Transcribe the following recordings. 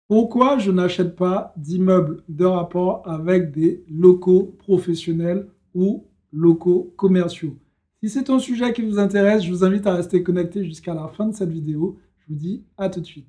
Pourquoi je n'achète pas d'immeubles de rapport avec des locaux professionnels ou locaux commerciaux? Si c'est un sujet qui vous intéresse, je vous invite à rester connecté jusqu'à la fin de cette vidéo. Je vous dis à tout de suite.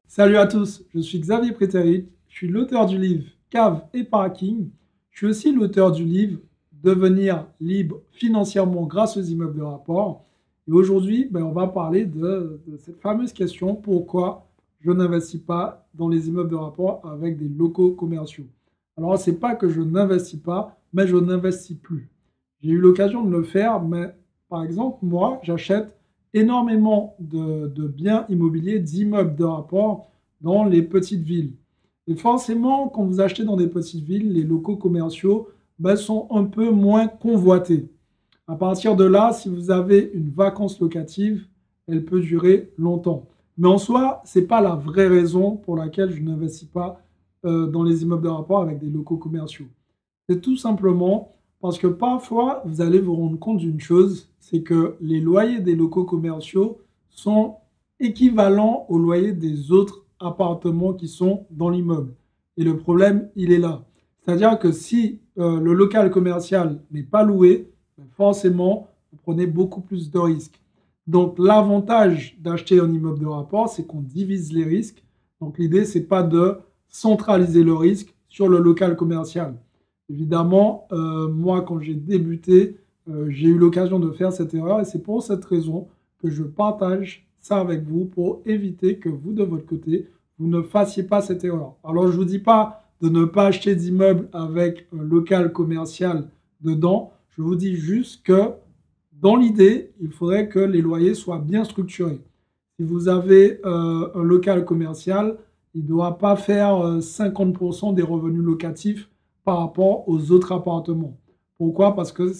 Salut à tous, je suis Xavier Préteric, je suis l'auteur du livre Cave et Parking. Je suis aussi l'auteur du livre Devenir libre financièrement grâce aux immeubles de rapport. Et aujourd'hui, on va parler de cette fameuse question, pourquoi je n'investis pas dans les immeubles de rapport avec des locaux commerciaux. Alors, ce n'est pas que je n'investis pas, mais je n'investis plus. J'ai eu l'occasion de le faire, mais par exemple, moi, j'achète énormément de biens immobiliers, d'immeubles de rapport dans les petites villes. Et forcément, quand vous achetez dans des petites villes, les locaux commerciaux sont un peu moins convoités. À partir de là, si vous avez une vacance locative, elle peut durer longtemps. Mais en soi, ce n'est pas la vraie raison pour laquelle je n'investis pas dans les immeubles de rapport avec des locaux commerciaux. C'est tout simplement parce que parfois, vous allez vous rendre compte d'une chose, c'est que les loyers des locaux commerciaux sont équivalents aux loyers des autres appartements qui sont dans l'immeuble. Et le problème, il est là. C'est-à-dire que si le local commercial n'est pas loué, forcément, vous prenez beaucoup plus de risques. Donc, l'avantage d'acheter un immeuble de rapport, c'est qu'on divise les risques. Donc, l'idée, ce n'est pas de centraliser le risque sur le local commercial. Évidemment, moi, quand j'ai débuté, j'ai eu l'occasion de faire cette erreur et c'est pour cette raison que je partage ça avec vous pour éviter que vous, de votre côté, vous ne fassiez pas cette erreur. Alors, je ne vous dis pas de ne pas acheter d'immeuble avec un local commercial dedans. Je vous dis juste que, dans l'idée, il faudrait que les loyers soient bien structurés. Si vous avez un local commercial, il ne doit pas faire 50% des revenus locatifs par rapport aux autres appartements. Pourquoi? Parce que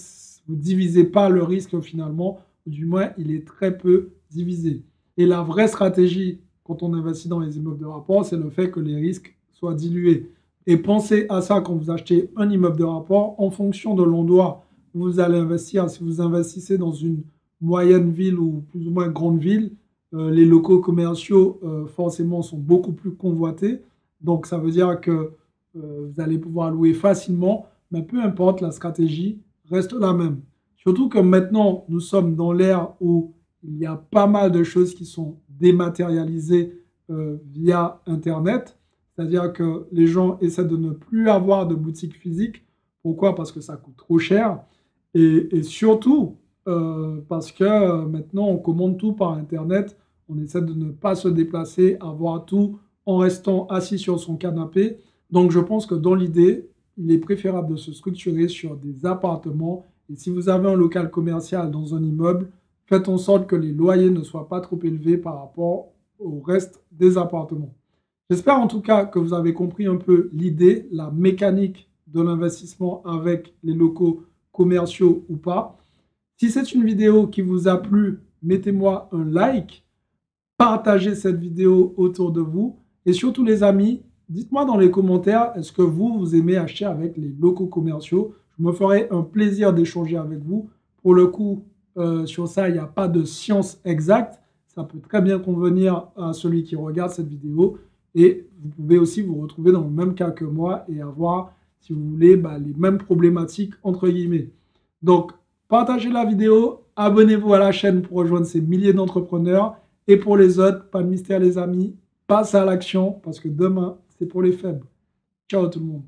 vous ne divisez pas le risque finalement, ou du moins il est très peu divisé. Et la vraie stratégie quand on investit dans les immeubles de rapport, c'est le fait que les risques soient dilués. Et pensez à ça quand vous achetez un immeuble de rapport, en fonction de l'endroit où vous allez investir. Si vous investissez dans une moyenne ville ou plus ou moins grande ville, les locaux commerciaux forcément sont beaucoup plus convoités. Donc ça veut dire que vous allez pouvoir louer facilement, mais peu importe, la stratégie reste la même. Surtout que maintenant, nous sommes dans l'ère où il y a pas mal de choses qui sont dématérialisées via Internet. C'est-à-dire que les gens essaient de ne plus avoir de boutique physique. Pourquoi? Parce que ça coûte trop cher. Et surtout, parce que maintenant, on commande tout par Internet. On essaie de ne pas se déplacer, avoir tout en restant assis sur son canapé. Donc, je pense que dans l'idée, il est préférable de se structurer sur des appartements. Et si vous avez un local commercial dans un immeuble, faites en sorte que les loyers ne soient pas trop élevés par rapport au reste des appartements. J'espère en tout cas que vous avez compris un peu l'idée, la mécanique de l'investissement avec les locaux commerciaux ou pas. Si c'est une vidéo qui vous a plu, mettez-moi un like, partagez cette vidéo autour de vous et surtout les amis, dites-moi dans les commentaires, est-ce que vous aimez acheter avec les locaux commerciaux? Je me ferai un plaisir d'échanger avec vous. Pour le coup, sur ça, il n'y a pas de science exacte. Ça peut très bien convenir à celui qui regarde cette vidéo. Et vous pouvez aussi vous retrouver dans le même cas que moi et avoir, si vous voulez, les mêmes problématiques, entre guillemets. Donc, partagez la vidéo, abonnez-vous à la chaîne pour rejoindre ces milliers d'entrepreneurs. Et pour les autres, pas de mystère les amis, passe à l'action parce que demain, c'est pour les faibles. Ciao tout le monde.